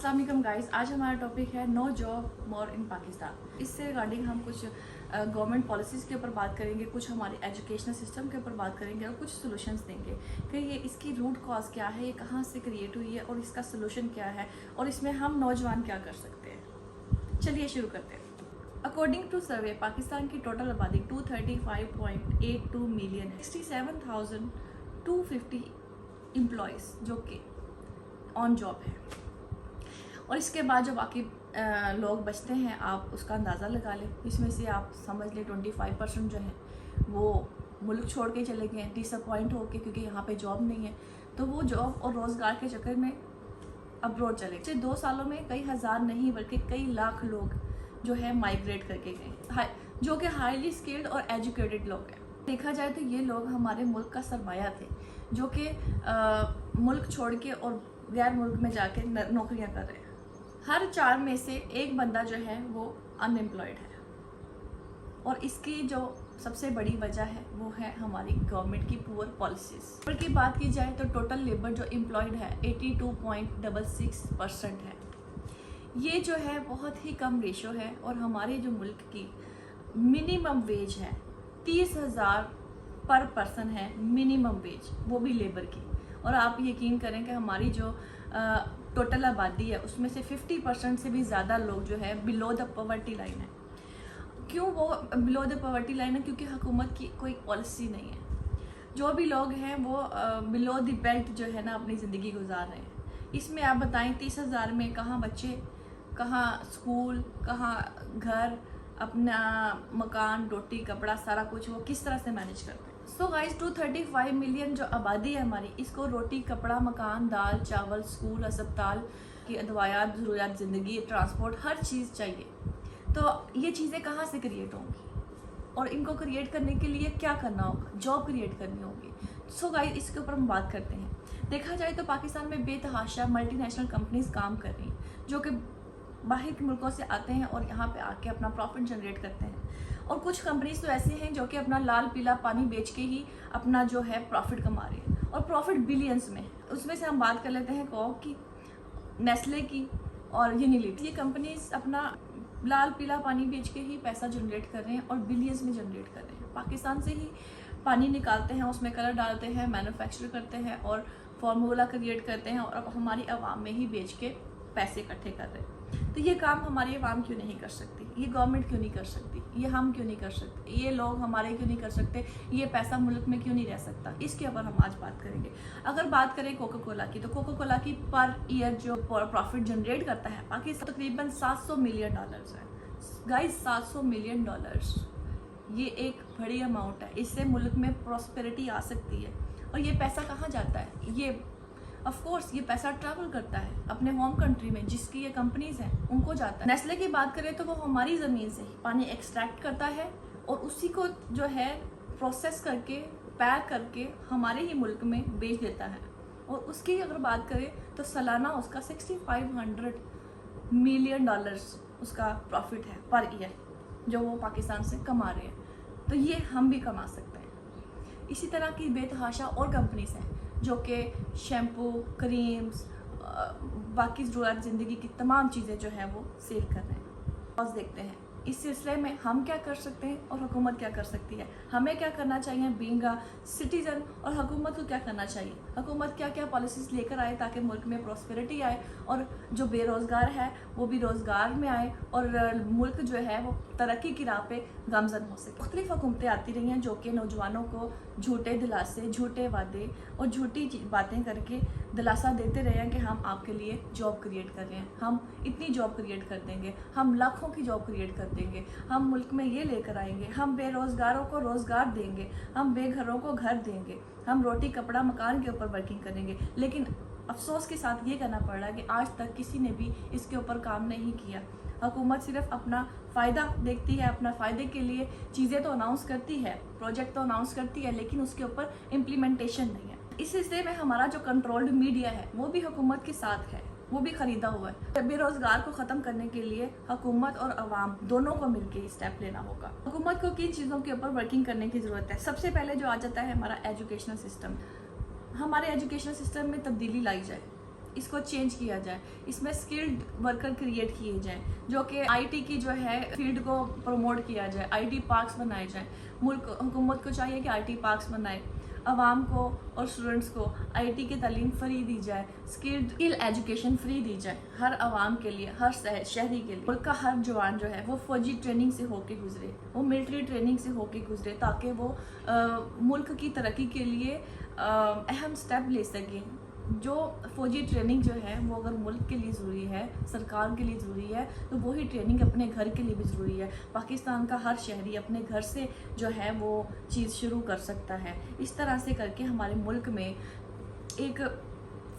अस्सलाम वालेकुम गाइस, आज हमारा टॉपिक है नो जॉब मोर इन पाकिस्तान। इससे रिगार्डिंग हम कुछ गवर्नमेंट पॉलिसीज़ के ऊपर बात करेंगे, कुछ हमारे एजुकेशनल सिस्टम के ऊपर बात करेंगे और कुछ सॉल्यूशंस देंगे कि ये इसकी रूट कॉज क्या है, ये कहाँ से क्रिएट हुई है और इसका सॉल्यूशन क्या है और इसमें हम नौजवान क्या कर सकते हैं। चलिए शुरू करते हैं। अकॉर्डिंग टू सर्वे, पाकिस्तान की टोटल आबादी 235.82 मिलियन है। 67,250 एम्प्लॉयज़ जो कि ऑन जॉब है और इसके बाद जो बाकी लोग बचते हैं आप उसका अंदाज़ा लगा लें। इसमें से आप समझ लें 25% जो है वो मुल्क छोड़ के चले गए हैं डिसअपॉइंट होके, क्योंकि यहाँ पे जॉब नहीं है, तो वो जॉब और रोज़गार के चक्कर में अब्रॉड चले गए। 2 सालों में कई हज़ार नहीं बल्कि कई लाख लोग जो है माइग्रेट करके गए, जो कि हाईली स्किल्ड और एजुकेटेड लोग हैं। देखा जाए तो ये लोग हमारे मुल्क का सरमाया थे, जो कि मुल्क छोड़ के और गैर मुल्क में जाके नौकरियां कर रहे हैं। हर 4 में से एक बंदा जो है वो अनएम्प्लॉयड है और इसकी जो सबसे बड़ी वजह है वो है हमारी गवर्नमेंट की पुअर पॉलिसीज़। और की बात की जाए तो टोटल लेबर जो एम्प्लॉयड है 82.66% है। ये जो है बहुत ही कम रेशो है और हमारे जो मुल्क की मिनिमम वेज है 30,000 पर पर्सन है, मिनिमम वेज, वो भी लेबर की। और आप यकीन करें कि हमारी जो टोटल आबादी है उसमें से 50% से भी ज़्यादा लोग जो है बिलो द पॉवर्टी लाइन है। क्यों वो बिलो द पॉवर्टी लाइन है? क्योंकि हुकूमत की कोई पॉलिसी नहीं है। जो भी लोग हैं वो बिलो द बेल्ट जो है ना अपनी ज़िंदगी गुजार रहे हैं। इसमें आप बताएं 30,000 में कहाँ बच्चे, कहाँ स्कूल, कहाँ घर, अपना मकान, रोटी, कपड़ा, सारा कुछ वो किस तरह से मैनेज करते हैं। सो गाइस 235 मिलियन जो आबादी है हमारी, इसको रोटी, कपड़ा, मकान, दाल, चावल, स्कूल, अस्पताल की अदवायात, ज़रूरियात ज़िंदगी, ट्रांसपोर्ट, हर चीज़ चाहिए। तो ये चीज़ें कहाँ से क्रिएट होंगी और इनको क्रिएट करने के लिए क्या करना होगा? जॉब क्रिएट करनी होगी। सो गाइस इसके ऊपर हम बात करते हैं। देखा जाए तो पाकिस्तान में बेतहाशा मल्टीनेशनल कंपनीज काम कर रही हैं, जो कि बाहर के मुल्कों से आते हैं और यहाँ पे आके अपना प्रॉफिट जनरेट करते हैं। और कुछ कंपनीज तो ऐसी हैं जो कि अपना लाल पीला पानी बेच के ही अपना जो है प्रॉफिट कमा रही है, और प्रॉफिट बिलियंस में। उसमें से हम बात कर लेते हैं कॉक की, नेस्ले की और यूनिलीवर। ये कंपनीज अपना लाल पीला पानी बेच के ही पैसा जनरेट कर रहे हैं और बिलियंस में जनरेट कर रहे हैं। पाकिस्तान से ही पानी निकालते हैं, उसमें कलर डालते हैं, मैन्युफैक्चर करते हैं और फार्मूला क्रिएट करते हैं और अब हमारी आवाम में ही बेच के पैसे इकट्ठे कर रहे हैं। तो ये काम हमारी आवाम क्यों नहीं कर सकती? ये गवर्नमेंट क्यों नहीं कर सकती? ये हम क्यों नहीं कर सकते? ये लोग हमारे क्यों नहीं कर सकते? ये पैसा मुल्क में क्यों नहीं रह सकता? इसके ऊपर हम आज बात करेंगे। अगर बात करें कोका कोला की, तो कोका कोला की पर ईयर जो प्रॉफिट जनरेट करता है पाकिस्तान तकरीबन $700 मिलियन है। गाइस 700 मिलियन डॉलर्स, ये एक बड़ी अमाउंट है। इससे मुल्क में प्रॉस्पेरिटी आ सकती है। और ये पैसा कहाँ जाता है? ये ऑफ कोर्स ये पैसा ट्रैवल करता है अपने होम कंट्री में, जिसकी ये कंपनीज हैं उनको जाता है। नेस्ले की बात करें तो वो हमारी ज़मीन से ही पानी एक्सट्रैक्ट करता है और उसी को जो है प्रोसेस करके पैक करके हमारे ही मुल्क में बेच देता है। और उसकी अगर बात करें तो सालाना उसका 6500 मिलियन डॉलर्स उसका प्रॉफिट है पर ईयर, जो वो पाकिस्तान से कमा रहे हैं। तो ये हम भी कमा सकते हैं। इसी तरह की बेतहाशा और कंपनीज हैं जो कि शैम्पू, क्रीम्स, बाकी ज़रूरत ज़िंदगी की तमाम चीज़ें जो हैं वो सेल कर रहे हैं। और देखते हैं इस सिलसिले में हम क्या कर सकते हैं और हुकूमत क्या कर सकती है। हमें क्या करना चाहिए बीइंग अ सिटीज़न, और हुकूमत को क्या करना चाहिए। हुकूमत क्या क्या पॉलिसीज़ लेकर आए ताकि मुल्क में प्रॉस्पेरिटी आए और जो बेरोज़गार है वो भी रोज़गार में आए और मुल्क जो है वो तरक्की की राह पे गामजन हो सके। मुख्तलिफ हुकूमतें आती रही हैं जो कि नौजवानों को झूठे दिलासे, झूठे वादे और झूठी बातें करके दिलासा देते रहे हैं कि हम आपके लिए जॉब क्रिएट कर रहे हैं, हम इतनी जॉब क्रिएट कर देंगे, हम लाखों की जॉब क्रिएट कर देंगे, हम मुल्क में ये लेकर आएंगे, हम बेरोज़गारों को रोज़गार देंगे, हम बेघरों को घर देंगे, हम रोटी, कपड़ा, मकान के ऊपर वर्किंग करेंगे। लेकिन अफसोस के साथ ये कहना पड़ रहा है कि आज तक किसी ने भी इसके ऊपर काम नहीं किया। हुकूमत सिर्फ अपना फ़ायदा देखती है, अपना फ़ायदे के लिए चीज़ें तो अनाउंस करती है, प्रोजेक्ट तो अनाउंस करती है, लेकिन उसके ऊपर इम्प्लीमेंटेशन नहीं है। इस हिस्से में हमारा जो कंट्रोल्ड मीडिया है वो भी हुकूमत के साथ है, वो भी ख़रीदा हुआ है। बेरोज़गार को ख़त्म करने के लिए हुकूमत और अवाम दोनों को मिलकर स्टेप लेना होगा। हुकूमत को किन चीज़ों के ऊपर वर्किंग करने की ज़रूरत है? सबसे पहले जो आ जाता है हमारा एजुकेशनल सिस्टम। हमारे एजुकेशनल सिस्टम में तब्दीली लाई जाए। इसको चेंज किया जाए, इसमें स्किल्ड वर्कर क्रिएट किए जाएं, जो कि आईटी की जो है फील्ड को प्रमोट किया जाए, आईटी पार्क्स बनाए जाएं। मुल्क हुकूमत को चाहिए कि आईटी पार्क्स बनाए, आवाम को और स्टूडेंट्स को आईटी की तालीम फ्री दी जाए, स्किल एजुकेशन फ्री दी जाए हर आवाम के लिए, हर शहरी के लिए। मुल्क का हर जवान जो है वो फौजी ट्रेनिंग से होके गुजरे, वो मिलिट्री ट्रेनिंग से होके गुजरे, ताकि वो मुल्क की तरक्की के लिए अहम स्टेप ले सकें। जो फौजी ट्रेनिंग जो है वो अगर मुल्क के लिए ज़रूरी है, सरकार के लिए ज़रूरी है, तो वही ट्रेनिंग अपने घर के लिए भी ज़रूरी है। पाकिस्तान का हर शहरी अपने घर से जो है वो चीज़ शुरू कर सकता है। इस तरह से करके हमारे मुल्क में एक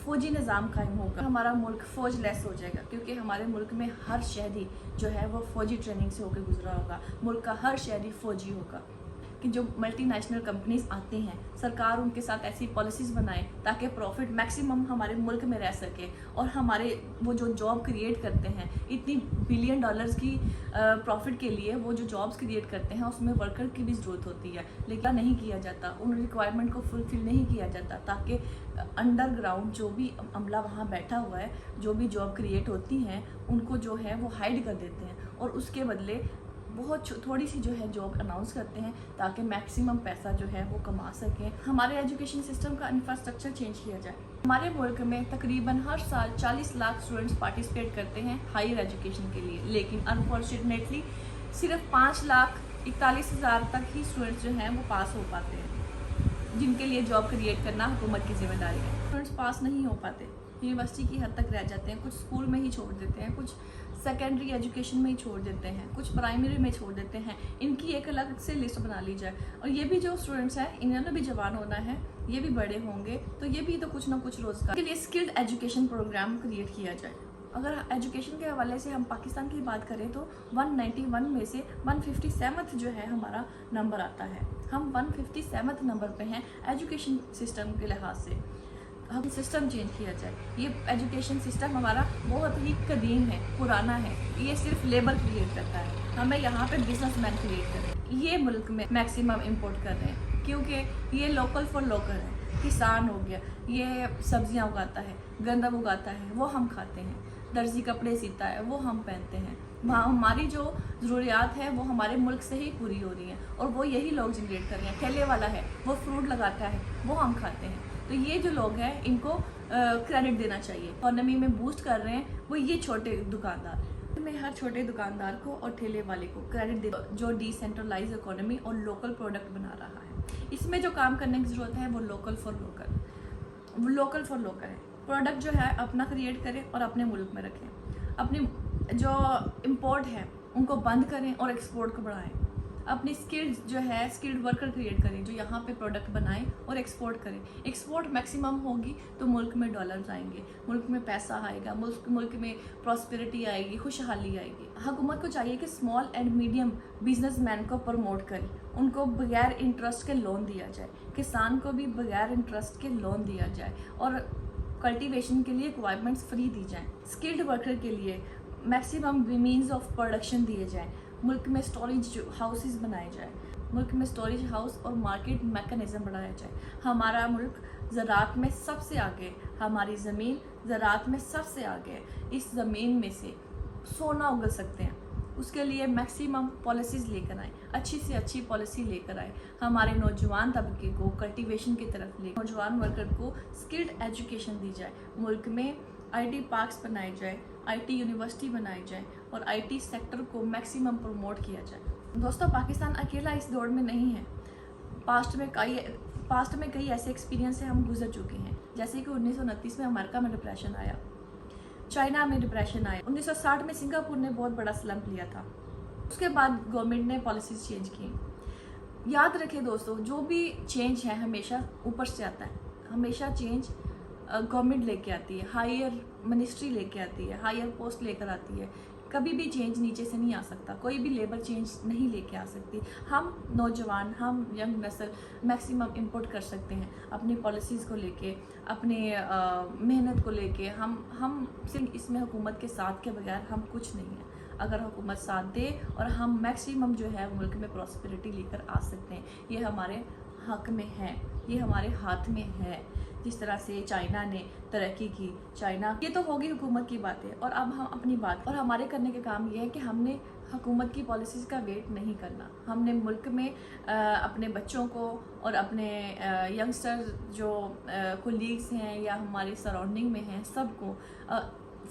फ़ौजी निज़ाम कायम होगा, हमारा मुल्क फ़ौज लेस हो जाएगा, क्योंकि हमारे मुल्क में हर शहरी जो है वो फ़ौजी ट्रेनिंग से होकर गुजरा होगा। मुल्क का हर शहरी फ़ौजी होगा। कि जो मल्टीनेशनल कंपनीज आती हैं, सरकार उनके साथ ऐसी पॉलिसीज़ बनाए ताकि प्रॉफिट मैक्सिमम हमारे मुल्क में रह सके, और हमारे वो जो जॉब क्रिएट करते हैं, इतनी बिलियन डॉलर्स की प्रॉफिट के लिए वो जो जॉब्स क्रिएट करते हैं उसमें वर्कर की भी ज़रूरत होती है, लेकिन नहीं किया जाता, उन रिक्वायरमेंट को फुलफिल नहीं किया जाता, ताकि अंडरग्राउंड जो भी अमला वहाँ बैठा हुआ है, जो भी जॉब क्रिएट होती हैं उनको जो है वो हाइड कर देते हैं, और उसके बदले बहुत थोड़ी सी जो है जॉब अनाउंस करते हैं ताकि मैक्सिमम पैसा जो है वो कमा सकें। हमारे एजुकेशन सिस्टम का इंफ्रास्ट्रक्चर चेंज किया जाए। हमारे मुल्क में तकरीबन हर साल 40 लाख स्टूडेंट्स पार्टिसिपेट करते हैं हायर एजुकेशन के लिए, लेकिन अनफॉर्चुनेटली सिर्फ 5,41,000 तक ही स्टूडेंट्स जो हैं वो पास हो पाते हैं, जिनके लिए जॉब क्रिएट करना हुकूमत की जिम्मेदारी है। स्टूडेंट्स पास नहीं हो पाते, यूनिवर्सिटी की हद तक रह जाते हैं, कुछ स्कूल में ही छोड़ देते हैं, कुछ सेकेंडरी एजुकेशन में ही छोड़ देते हैं, कुछ प्राइमरी में छोड़ देते हैं। इनकी एक अलग से लिस्ट बना ली जाए, और ये भी जो स्टूडेंट्स हैं इन्होंने भी जवान होना है, ये भी बड़े होंगे, तो ये भी तो कुछ ना कुछ रोजगार के लिए स्किल्ड एजुकेशन प्रोग्राम क्रिएट किया जाए। अगर एजुकेशन के हवाले से हम पाकिस्तान की बात करें तो 191 में से 157 जो है हमारा नंबर आता है। हम 157 नंबर पे हैं एजुकेशन सिस्टम के लिहाज से। हम सिस्टम चेंज किया जाए। ये एजुकेशन सिस्टम हमारा बहुत ही कदीम है, पुराना है, ये सिर्फ लेबर क्रिएट करता है, हमें यहाँ पे बिजनेसमैन क्रिएट कर रहे हैं। ये मुल्क में मैक्सिमम इंपोर्ट कर रहे हैं, क्योंकि ये लोकल फॉर लोकल है। किसान हो गया, ये सब्जियाँ उगाता है, गंदम उगाता है, वो हम खाते हैं, दर्जी कपड़े सीता है, वो हम पहनते हैं। वहाँ हमारी जो ज़रूरियात है वो हमारे मुल्क से ही पूरी हो रही हैं, और वो यही लोग जनरेट कर रहे हैं। ठेले वाला है, वो फ्रूट लगाता है, वो हम खाते हैं। तो ये जो लोग हैं इनको क्रेडिट देना चाहिए। इकोनॉमी में बूस्ट कर रहे हैं वो ये छोटे दुकानदार। मैं हर छोटे दुकानदार को और ठेले वाले को क्रेडिट दे, जो डिसेंट्रलाइज इकोनॉमी और लोकल प्रोडक्ट बना रहा है। इसमें जो काम करने की ज़रूरत है वो लोकल फॉर लोकल है। प्रोडक्ट जो है अपना क्रिएट करें और अपने मुल्क में रखें। अपनी जो इम्पोर्ट है उनको बंद करें और एक्सपोर्ट को बढ़ाएं। अपनी स्किल्ड जो है स्किल्ड वर्कर क्रिएट करें जो यहाँ पे प्रोडक्ट बनाएं और एक्सपोर्ट करें। एक्सपोर्ट मैक्सिमम होगी तो मुल्क में डॉलर्स आएंगे, मुल्क में पैसा आएगा, मुल्क में प्रॉस्पेरिटी आएगी, खुशहाली आएगी। हुकूमत को चाहिए कि स्मॉल एंड मीडियम बिजनेसमैन को प्रमोट करें, उनको बगैर इंटरेस्ट के लोन दिया जाए, किसान को भी बगैर इंटरेस्ट के लोन दिया जाए, और कल्टीवेशन के लिए रिक्वायरमेंट्स फ्री दी जाएँ। स्किल्ड वर्कर के लिए मैक्सिमम मीन्स ऑफ प्रोडक्शन दिए जाएँ। मुल्क में स्टोरेज हाउसेस बनाए जाए, मुल्क में स्टोरेज हाउस और मार्केट मैकेनिज्म बढ़ाया जाए। हमारा मुल्क ज़राअत में सबसे आगे है, हमारी ज़मीन ज़राअत में सबसे आगे है। इस ज़मीन में से सोना उगल सकते हैं, उसके लिए मैक्सिमम पॉलिसीज़ लेकर आए, अच्छी से अच्छी पॉलिसी लेकर आए। हमारे नौजवान तबके को कल्टीवेशन की तरफ ले, नौजवान वर्कर को स्किल्ड एजुकेशन दी जाए। मुल्क में आईटी पार्क्स बनाए जाए, आईटी यूनिवर्सिटी बनाई जाए, और आईटी सेक्टर को मैक्सिमम प्रमोट किया जाए। दोस्तों, पाकिस्तान अकेला इस दौड़ में नहीं है। पास्ट में कई ऐसे एक्सपीरियंस से हम गुजर चुके हैं, जैसे कि 1929 में अमेरिका में डिप्रेशन आया, चाइना में डिप्रेशन आया, 1960 में सिंगापुर ने बहुत बड़ा स्लम्प लिया था। उसके बाद गवर्नमेंट ने पॉलिसीज चेंज की। याद रखें दोस्तों, जो भी चेंज है हमेशा ऊपर से आता है, हमेशा चेंज गवर्नमेंट लेके आती है, हायर मिनिस्ट्री लेके आती है, हायर पोस्ट लेकर आती है। कभी भी चेंज नीचे से नहीं आ सकता, कोई भी लेबर चेंज नहीं लेके आ सकती। हम नौजवान, हम यंग नस्ल मैक्सिमम इंपोर्ट कर सकते हैं अपनी पॉलिसीज़ को लेके, अपने मेहनत को लेके। हम सिर्फ इसमें हुकूमत के साथ के बगैर हम कुछ नहीं है। अगर हुकूमत साथ दे और हम मैक्सिमम जो है मुल्क में प्रॉस्पेरिटी लेकर आ सकते हैं। ये हमारे हक में है, ये हमारे हाथ में है। जिस तरह से चाइना ने तरक्की की, चाइना, ये तो होगी हुकूमत की बातें। और अब हम अपनी बात, और हमारे करने का काम ये है कि हमने हुकूमत की पॉलिसीज़ का वेट नहीं करना। हमने मुल्क में अपने बच्चों को और अपने यंगस्टर जो कोलीग्स हैं या हमारे सराउंडिंग में हैं, सबको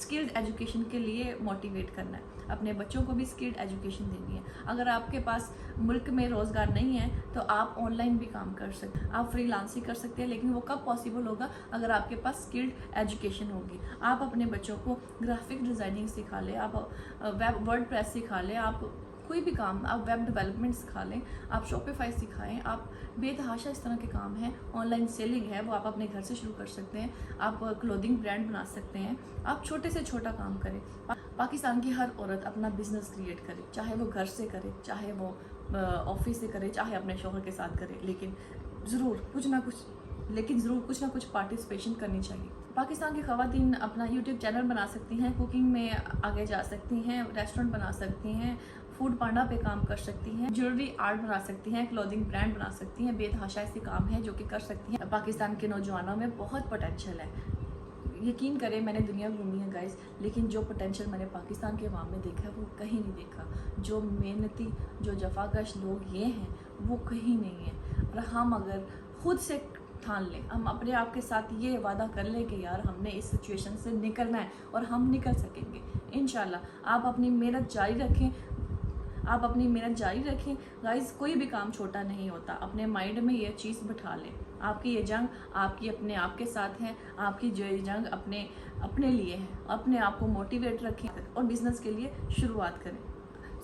स्किल्ड एजुकेशन के लिए मोटिवेट करना है। अपने बच्चों को भी स्किल्ड एजुकेशन देनी है। अगर आपके पास मुल्क में रोज़गार नहीं है तो आप ऑनलाइन भी काम कर सकते हैं, आप फ्रीलांसिंग कर सकते हैं, लेकिन वो कब पॉसिबल होगा? अगर आपके पास स्किल्ड एजुकेशन होगी। आप अपने बच्चों को ग्राफिक डिज़ाइनिंग सिखा लें, आप वेब वर्डप्रेस सिखा लें, आप कोई भी काम, आप वेब डेवलपमेंट सिखा लें, आप शॉपिफाई सिखाएं, आप बेतहाशा इस तरह के काम हैं। ऑनलाइन सेलिंग है, वो आप अपने घर से शुरू कर सकते हैं। आप क्लोथिंग ब्रांड बना सकते हैं। आप छोटे से छोटा काम करें। पाकिस्तान की हर औरत अपना बिजनेस क्रिएट करे, चाहे वो घर से करे, चाहे वो ऑफिस से करे, चाहे अपने शौहर के साथ करे, लेकिन ज़रूर कुछ ना कुछ पार्टिसिपेशन करनी चाहिए। पाकिस्तान की ख़वातीन अपना यूट्यूब चैनल बना सकती हैं, कुकिंग में आगे जा सकती हैं, रेस्टोरेंट बना सकती हैं, फूड पांडा पे काम कर सकती हैं, ज्वेलरी आर्ट बना सकती हैं, क्लोथिंग ब्रांड बना सकती हैं। बेतहाशा ऐसे काम है जो कि कर सकती हैं। पाकिस्तान के नौजवानों में बहुत पोटेंशियल है। यकीन करें, मैंने दुनिया घूमी है गाइस, लेकिन जो पोटेंशियल मैंने पाकिस्तान के अवाम में देखा है वो कहीं नहीं देखा। जो मेहनती, जो जफाकश लोग ये हैं वो कहीं नहीं है। और हम अगर खुद से ठान लें, हम अपने आप के साथ ये वादा कर लें कि यार हमने इस सिचुएशन से निकलना है, और हम निकल सकेंगे इंशाल्लाह। आप अपनी मेहनत जारी रखें, गाइस। कोई भी काम छोटा नहीं होता। अपने माइंड में ये चीज़ बिठा लें। आपकी ये जंग आपकी अपने आप के साथ है, आपकी जो ये जंग अपने लिए है। अपने आप को मोटिवेट रखें और बिज़नेस के लिए शुरुआत करें।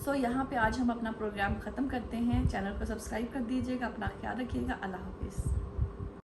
सो यहाँ पे आज हम अपना प्रोग्राम ख़त्म करते हैं। चैनल को सब्सक्राइब कर दीजिएगा। अपना ख्याल रखिएगा। अल्लाह हाफिज़।